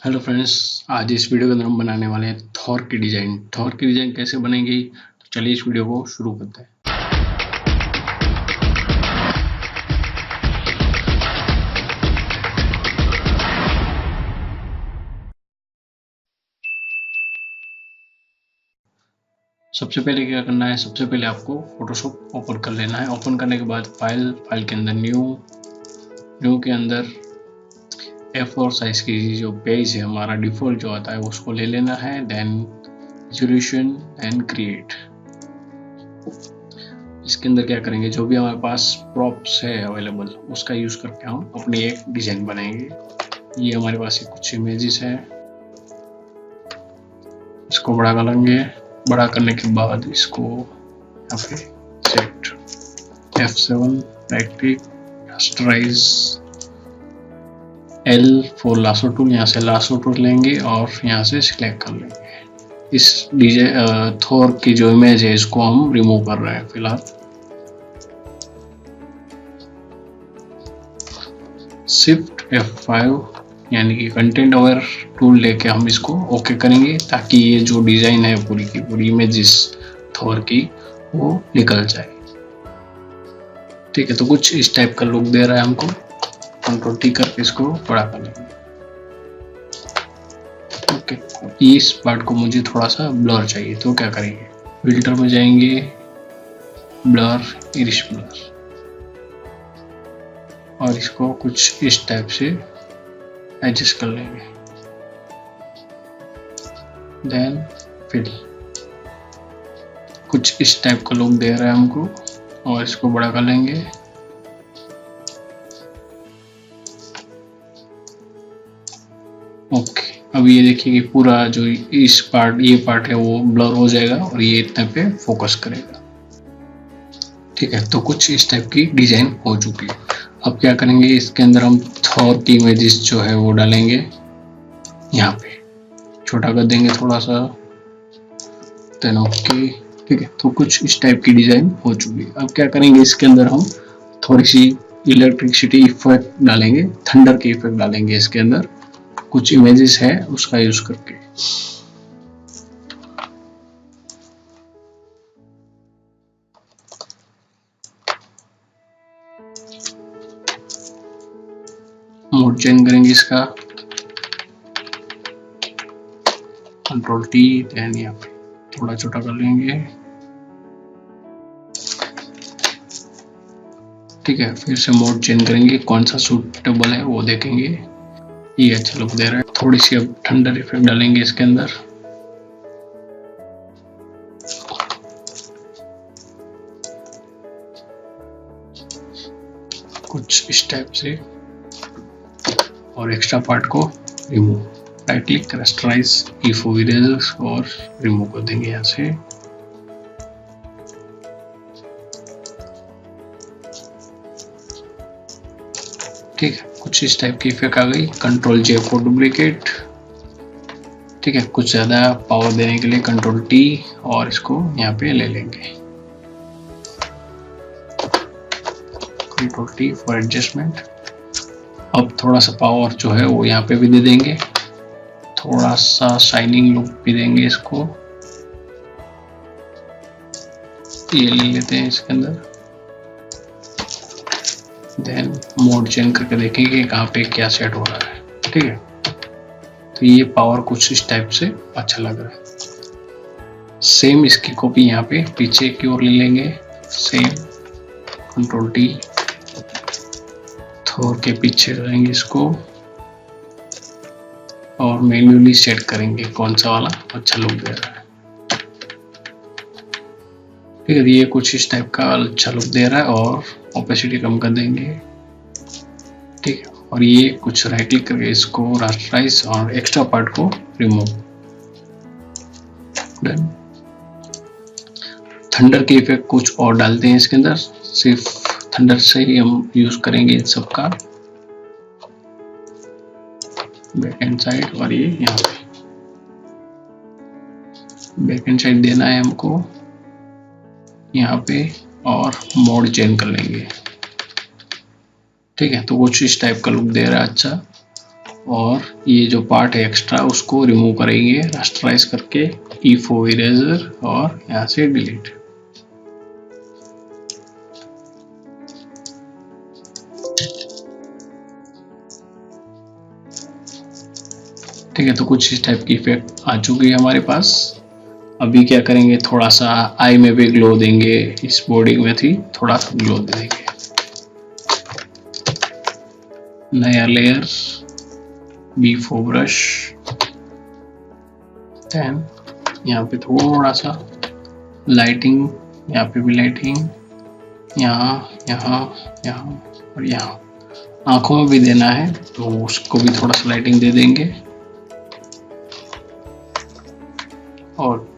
Hello friends, आज इस video के अंदर हम बनाने वाले हैं थॉर की डिज़ाइन। थॉर की डिज़ाइन कैसे बनेगी, तो चलिए इस वीडियो को शुरू करते हैं। सबसे पहले क्या करना है, सबसे पहले आपको फोटोशॉप ओपन कर लेना है। ओपन करने के बाद फाइल के अंदर न्यू के अंदर A4 साइज की जो पेज है हमारा डिफ़ॉल्ट जो आता है उसको ले लेना है। Then resolution and create. इसके अंदर क्या करेंगे, जो भी हमारे पास प्रॉप्स है अवेलेबल उसका यूज़ करके हम अपनी एक डिज़ाइन बनाएंगे। ये हमारे पास कुछ इमेजेस है, इसको बड़ा कर लेंगे। बड़ा करने के बाद इसको यहाँ पे set F7 right click rasterise L for lasso tool, यहाँ से लासो टूल लेंगे और यहाँ से सिलेक्ट कर लेंगे। इस थोर की जो इमेज है इसको हम रिमूव कर रहे हैं फिलहाल। शिफ्ट F5 यानी कि कंटेंट अवेयर टूल लेके हम इसको ओके करेंगे ताकि ये जो डिजाइन है पूरी की पूरी इमेजेस थोर की वो निकल जाए। ठीक है, तो कुछ इस टाइप का लुक दे रहा है हमको। कंट्रोल T करके इसको बड़ा कर लेंगे। ओके, इस पार्ट को मुझे थोड़ा सा ब्लर चाहिए, तो क्या करेंगे, फिल्टर में जाएंगे, ब्लर, इरिश ब्लर, और इसको कुछ इस टाइप से एडजस्ट कर लेंगे। देन फिल कुछ इस टाइप का लुक दे रहा है हमको और इसको बड़ा कर लेंगे। ओके, अब ये देखिए कि पूरा जो ये पार्ट है वो ब्लर हो जाएगा और ये इतने पे फोकस करेगा। ठीक है, तो कुछ इस टाइप की डिजाइन हो चुकी है। अब क्या करेंगे, इसके अंदर हम थॉर की इमेजेस जो है वो डालेंगे। यहाँ पे छोटा कर देंगे थोड़ा सा, देन ओके। ठीक है, तो कुछ इस टाइप की डिजाइन हो चुकी है। अब क्या करेंगे, इसके अंदर हम थोड़ी सी इलेक्ट्रिसिटी इफेक्ट डालेंगे, थंडर के इफेक्ट डालेंगे इसके अंदर। कुछ इमेजेस है उसका यूज करके। मोड चेंज करेंगे इसका, कंट्रोल T, देन यहाँ पे थोड़ा छोटा कर लेंगे। ठीक है, फिर से मोड चेंज करेंगे, कौन सा सूटेबल है वो देखेंगे। ये अच्छा लुक दे रहा है। थोड़ी सी अब थंडर इफेक्ट डालेंगे इसके अंदर। कुछ इस टाइप से, और एक्स्ट्रा पार्ट को remove, right click rasterise E4 erasers और रिमूव कर देंगे यहाँ से। ठीक है, कुछ इस टाइप की इफेक्ट आ गई। Control J for duplicate. ठीक है, कुछ ज्यादा पावर देने के लिए कंट्रोल T और इसको यहाँ पे ले लेंगे। Control T for adjustment. अब थोड़ा सा पावर जो है वो यहाँ पे भी दे देंगे, थोड़ा सा शाइनिंग लुक भी देंगे इसको। ये ले लेते हैं इसके अंदर। देन मोड चेंज करके देखेंगे कहाँ पे क्या सेट हो रहा है। ठीक है, तो ये पावर कुछ इस टाइप से अच्छा लग रहा है। सेम इसकी कॉपी यहाँ पे पीछे की ओर ले लेंगे। सेम कंट्रोल T, थोर के पीछे रहेंगे इसको और मैन्युअली सेट करेंगे कौन सा वाला अच्छा लुक दे रहा है। ठीक है, ये कुछ इस टाइप का अच्छा लुक दे रहा है और ओपेसिटी कम कर देंगे। ठीक है, और ये कुछ राइट क्लिक करके इसको रास्टराइज और एक्स्ट्रा पार्ट को रिमूव। डन। थंडर के इफेक्ट कुछ और डालते हैं इसके अंदर, सिर्फ थंडर से ही हम यूज करेंगे इन सबका। बैक एंड साइड, और ये यहाँ पे बैक एंड साइड देना है हमको यहाँ पे, और मोड चेंज कर लेंगे। ठीक है, तो कुछ इस टाइप का लुक दे रहा है अच्छा। और ये जो पार्ट है एक्स्ट्रा उसको रिमूव करेंगे रास्टराइज करके E4 इरेजर और यहाँ से डिलीट। ठीक है, तो कुछ इस टाइप की इफेक्ट आ चुकी है हमारे पास। अभी क्या करेंगे, थोड़ा सा आई में भी ग्लो देंगे, इस बॉडी में थी थोड़ा सा ग्लो दे देंगे। नया लेयर B4 ब्रश, देन यहाँ पे थोड़ा सा लाइटिंग, यहाँ पे भी लाइटिंग, यहाँ यहाँ यहाँ और यहाँ आंखों में भी देना है तो उसको भी थोड़ा सा लाइटिंग दे देंगे और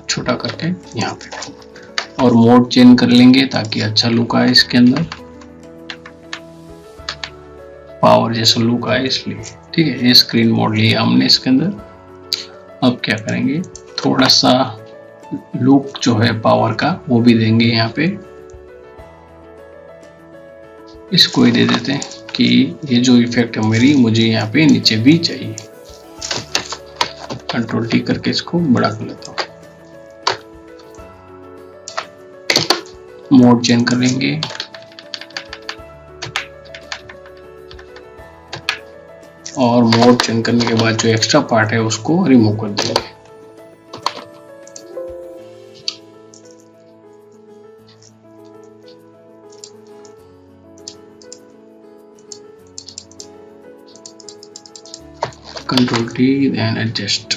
छोटा करके यहाँ पे, और मोड चेंज कर लेंगे ताकि अच्छा लुक आए इसके अंदर, पावर जैसा लुक आए इसलिए। ठीक है, ये स्क्रीन मोड लिया हमने इसके अंदर। अब क्या करेंगे, थोड़ा सा लुक जो है पावर का वो भी देंगे यहाँ पे। इसको ही दे देते हैं कि ये जो इफेक्ट है मेरी, मुझे यहाँ पे नीचे भी चाहिए। कंट्रोल T करके इसको बड़ा कर लेता हूँ। मोड चेंज कर लेंगे, और मोड चेंज करने के बाद जो एक्स्ट्रा पार्ट है उसको रिमूव कर देंगे। Control T then adjust.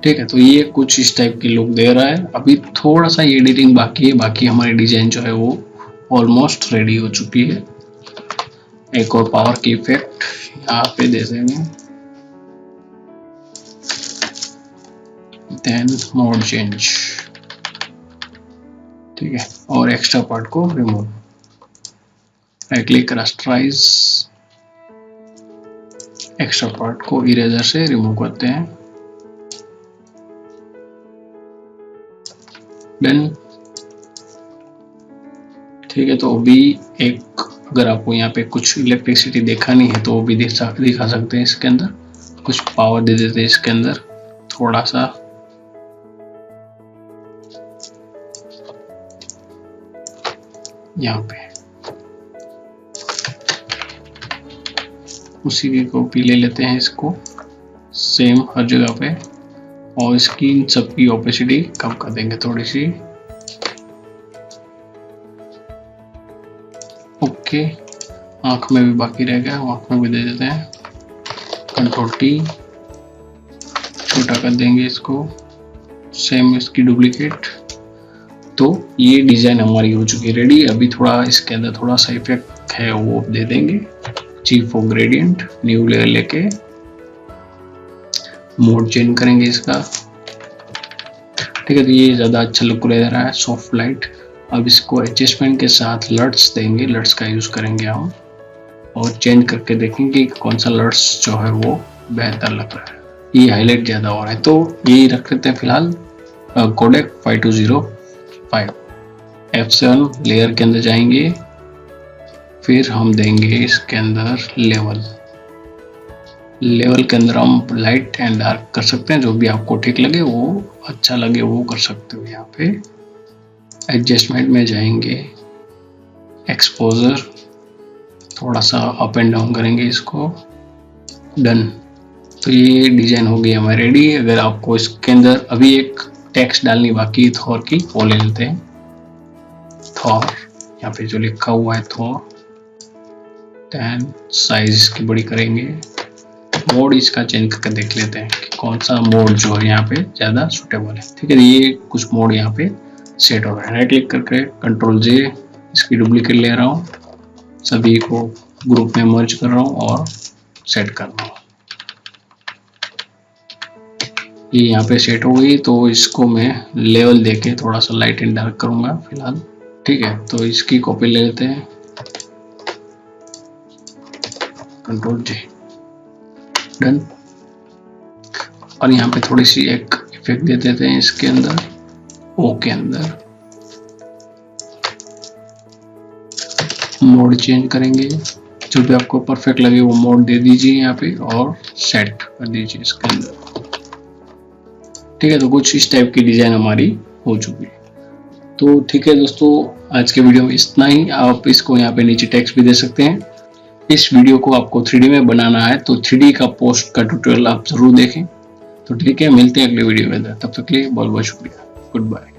ठीक है, तो ये कुछ इस टाइप की लुक दे रहा है। अभी थोड़ा सा एडिटिंग बाकी है, बाकी हमारी डिजाइन जो है वो ऑलमोस्ट रेडी हो चुकी है। एक और पावर की इफेक्ट यहाँ पे दे देंगे, देन मोड चेंज। ठीक है, और एक्स्ट्रा पार्ट को remove, right click rasterise, extra part को इरेजर से रिमूव करते हैं। डन। ठीक है, तो अभी एक, अगर आपको यहाँ पे कुछ इलेक्ट्रिसिटी देखा नहीं है तो वो भी दिखा सकते हैं इसके अंदर। कुछ पावर दे देते हैं इसके अंदर थोड़ा सा, यहाँ पे उसी की कॉपी ले लेते हैं इसको सेम हर जगह पे, और इसकी सबकी ओपेसिटी कम कर देंगे थोड़ी सी। ओके, आंख में भी बाकी रह गया, आंख में भी दे देते हैं। कंट्रोल T, छोटा कर देंगे इसको, सेम इसकी डुप्लीकेट। तो ये डिजाइन हमारी हो चुकी है रेडी। अभी थोड़ा इसके अंदर थोड़ा सा इफेक्ट है वो दे देंगे। G4 ग्रेडियंट, न्यू लेयर लेके मोड चेंज करेंगे इसका। ठीक है, तो ये ज्यादा अच्छा लुक ले रहा है, सॉफ्ट लाइट। अब इसको एडजस्टमेंट के साथ लट्स देंगे, लट्स का यूज करेंगे हम, और चेंज करके देखेंगे कौन सा लट्स जो है वो बेहतर लग रहा है। ये हाईलाइट ज्यादा हो रहा है तो यही रख लेते हैं फिलहाल। कोडेक 5205 F7 लेयर के अंदर जाएंगे, फिर हम देंगे इसके अंदर लेवल। लेवल के अंदर हम लाइट एंड डार्क कर सकते हैं, जो भी आपको ठीक लगे, वो अच्छा लगे वो कर सकते हो। यहाँ पे एडजस्टमेंट में जाएंगे, एक्सपोजर थोड़ा सा अप एंड डाउन करेंगे इसको, डन। तो ये डिजाइन हो गई हमारी रेडी। अगर आपको इसके अंदर अभी एक टेक्स्ट डालनी बाकी है थॉर की, वो ले लेते हैं। थॉर, यहाँ पे जो लिखा हुआ है थॉर, देन साइज इसकी बड़ी करेंगे। मोड इसका चेंज करके देख लेते हैं कि कौन सा मोड जो है यहाँ पे ज्यादा सुटेबल है। ठीक है, ये कुछ मोड यहाँ पे सेट हो रहा है। राइट क्लिक करके कंट्रोल J, इसकी डुप्लीकेट ले रहा हूँ, सभी को ग्रुप में मर्ज कर रहा हूँ और सेट कर रहा हूँ। ये यहाँ पे सेट हो गई, तो इसको मैं लेवल देके थोड़ा सा लाइट एंड डार्क करूंगा फिलहाल। ठीक है, तो इसकी कॉपी ले लेते हैं, कंट्रोल J, डन। और यहाँ पे थोड़ी सी एक इफेक्ट दे देते हैं इसके अंदर, O के अंदर। मोड चेंज करेंगे, जो भी आपको परफेक्ट लगे वो मोड दे दीजिए यहाँ पे और सेट कर दीजिए इसके अंदर। ठीक है, तो कुछ इस टाइप की डिजाइन हमारी हो चुकी है। तो ठीक है दोस्तों, आज के वीडियो में इतना ही। आप इसको यहाँ पे नीचे टेक्स्ट भी दे सकते हैं। इस वीडियो को आपको 3D में बनाना है तो 3D का पोस्ट का ट्यूटोरियल आप जरूर देखें। तो ठीक है, मिलते हैं अगले वीडियो में, तब तक के लिए बहुत बहुत शुक्रिया, गुड बाय।